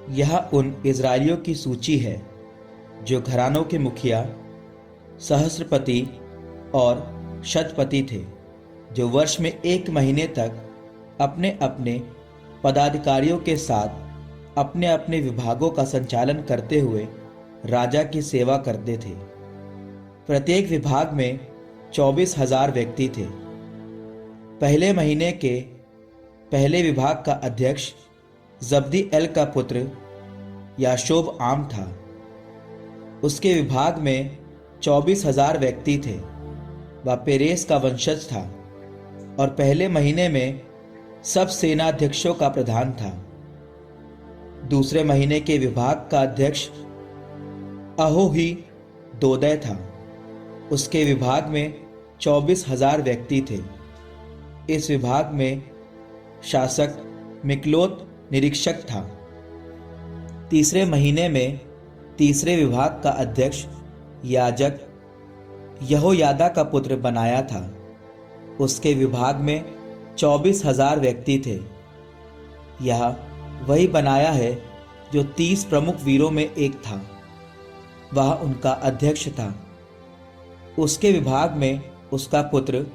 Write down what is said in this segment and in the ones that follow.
यह उन इजरायलियों की सूची है जो घरानों के मुखिया, सहस्त्रपति और शतपति थे, जो वर्ष में 1 महीने तक अपने अपने पदाधिकारियों के साथ अपने अपने विभागों का संचालन करते हुए राजा की सेवा करते थे। प्रत्येक विभाग में 24,000 व्यक्ति थे। पहले महीने के पहले विभाग का अध्यक्ष जब्दी एल का पुत्र याशोब आम था। उसके विभाग में 24,000 व्यक्ति थे। वह पेरेस का वंशज था और पहले महीने में सब सेनाध्यक्षों का प्रधान था। दूसरे महीने के विभाग का अध्यक्ष अहोही दोदय था। उसके विभाग में 24,000 व्यक्ति थे। इस विभाग में शासक मिकलोत निरीक्षक था। तीसरे महीने में तीसरे विभाग का अध्यक्ष याजक यहोयादा का पुत्र बनाया था। उसके विभाग में 24,000 व्यक्ति थे। यह वही बनाया है जो 30 प्रमुख वीरों में एक था। वह उनका अध्यक्ष था। उसके विभाग में उसका पुत्र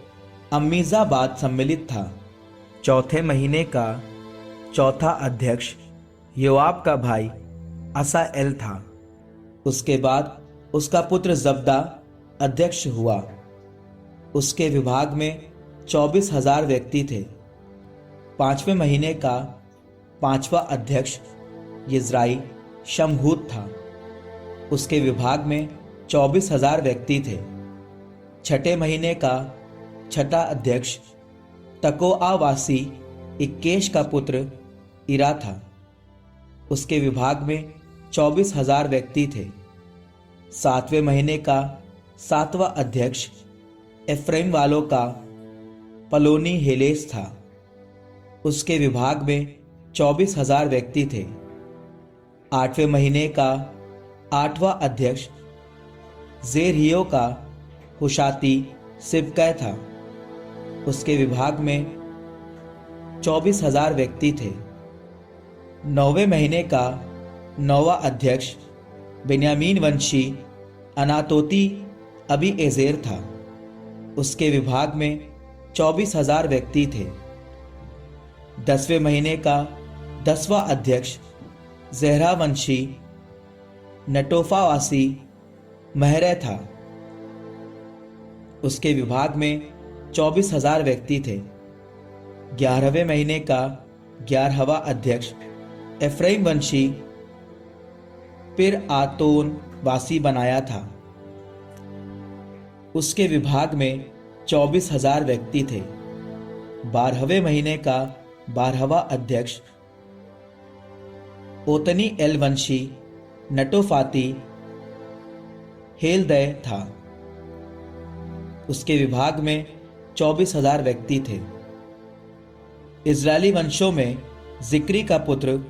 अम्मीजाबाद सम्मिलित था। चौथे महीने का चौथा अध्यक्ष योआब का भाई असाएल था। उसके बाद उसका पुत्र जब्दा अध्यक्ष हुआ। उसके विभाग में 24,000 व्यक्ति थे। पांचवें महीने का पांचवा अध्यक्ष यिज्राई शमहूत था। उसके विभाग में 24,000 व्यक्ति थे। छठे महीने का छठा अध्यक्ष तकोआवासी इक्केश का पुत्र इरा था। उसके विभाग में 24,000 व्यक्ति थे। सातवें महीने का सातवां अध्यक्ष एफ्रेम वालों का पलोनी हेलेस था। उसके विभाग में 24,000 व्यक्ति थे। आठवें महीने का आठवां अध्यक्ष जेरहियो का हुशाती सिबकै था। उसके विभाग में 24,000 व्यक्ति थे। नौवें महीने का नौवां अध्यक्ष बेन्यामीन वंशी अनातोती अबीएजेर था। उसके विभाग में 24,000 व्यक्ति थे। 10वें महीने का 10वां अध्यक्ष ज़ेहरा वंशी नटोफावासी महरै था। उसके विभाग में 24,000 व्यक्ति थे। 11वें महीने का 11वां अध्यक्ष एफ्राइम वंशी पिर आतोन वासी बनाया था। उसके विभाग में 24,000 व्यक्ति थे। 12वें महीने का 12वां अध्यक्ष ओतनी एल वंशी नटोफाती हेलदय था। उसके विभाग में 24,000 व्यक्ति थे। इजरायली वंशों में जिक्री का पुत्र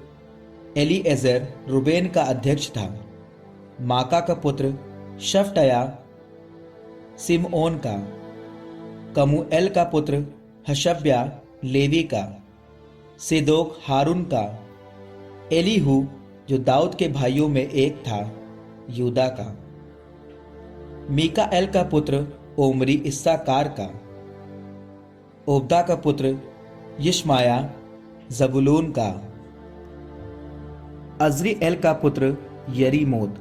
एलीएजर रुबेन का अध्यक्ष था। माका का पुत्र शफ्टया सिमओन का, कमुएल का पुत्र हशब्या लेवी का, सिदोक हारून का, एलीहू जो दाऊद के भाइयों में एक था यूदा का, मीकाएल का पुत्र ओमरी इस्साकार का, ओब्दा का पुत्र यिशमाया जबुलून का, अजरीएल का पुत्र यरीमोत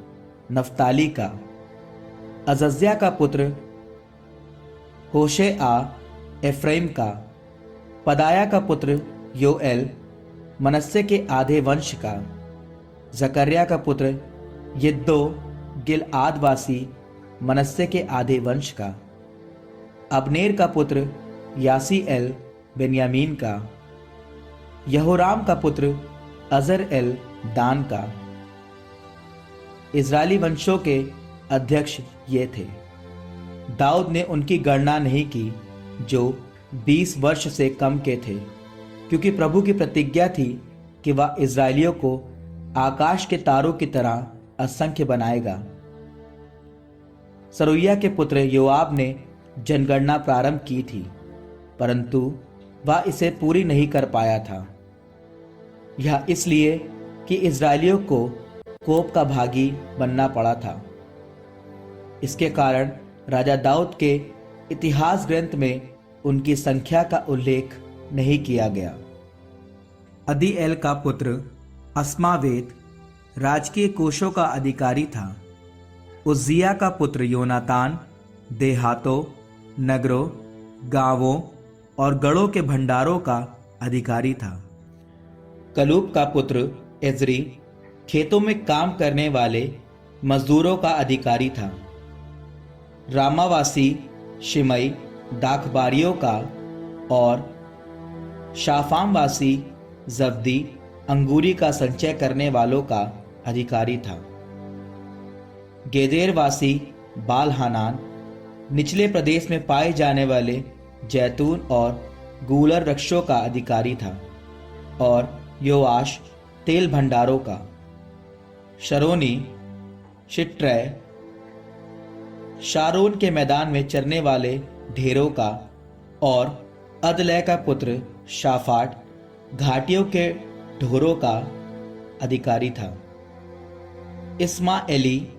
नफ्ताली का, अजज्या का पुत्र होशेआ एफ्रेम का, पदाया का पुत्र योएल मनस्से के आधे वंश का, जकर्या का पुत्र यिद्दो गिलआदवासी मनस्से के आधे वंश का, अबनेर का पुत्र यासीएल बेन्यामीन का, यहोराम का पुत्र अजरएल दान का। इजरायली वंशों के अध्यक्ष ये थे। दाऊद ने उनकी गणना नहीं की जो 20 वर्ष से कम के थे, क्योंकि प्रभु की प्रतिज्ञा थी कि वह इजरायलियों को आकाश के तारों की तरह असंख्य बनाएगा। सरुया के पुत्र योआब ने जनगणना प्रारंभ की थी, परंतु वह इसे पूरी नहीं कर पाया था। यह इसलिए कि इजरायलियों को कोप का भागी बनना पड़ा था। इसके कारण राजा दाऊद के इतिहास ग्रंथ में उनकी संख्या का उल्लेख नहीं किया गया। अदीएल का पुत्र अस्मावेत राजकीय कोषों का अधिकारी था। उज्जिया का पुत्र योनातान देहातों, नगरों, गांवों और गढ़ों के भंडारों का अधिकारी था। कलूब का पुत्र एजरी खेतों में काम करने वाले मजदूरों का अधिकारी था। रामावासी शिमई दाखबारियों का और शाफामवासी जब्दी अंगूरी का संचय करने वालों का अधिकारी था। गेदेरवासी बाल-हानान निचले प्रदेश में पाए जाने वाले जैतून और गूलर वृक्षों का अधिकारी था और योआश तेल भंडारों का। शरोनी शिट्रै शारोन के मैदान में चरने वाले ढेरों का और अदलै का पुत्र शाफाट घाटियों के ढोरों का अधिकारी था। इस्माएली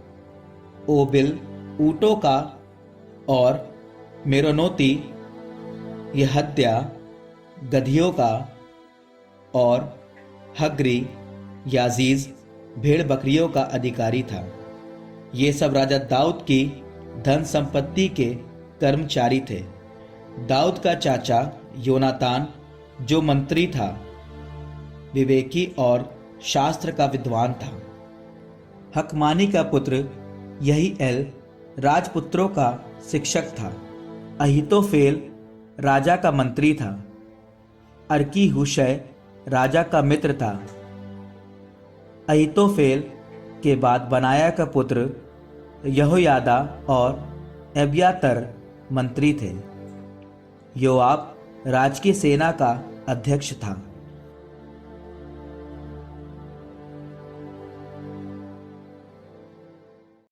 ओबिल ऊँटों का और मेरोनोती यहद्या गधियों का और हग्री याजीज भेड़ बकरियों का अधिकारी था। ये सब राजा दाऊद की धन संपत्ति के कर्मचारी थे। दाऊद का चाचा योनातान जो मंत्री था, विवेकी और शास्त्र का विद्वान था। हकमानी का पुत्र यहीएल राजपुत्रों का शिक्षक था। अहीतोफेल राजा का मंत्री था। अर्की हुशै राजा का मित्र था। अहीतोफेल के बाद बनाया का पुत्र यहोयादा और एब्यातर मंत्री थे। योआब राजकीय सेना का अध्यक्ष था।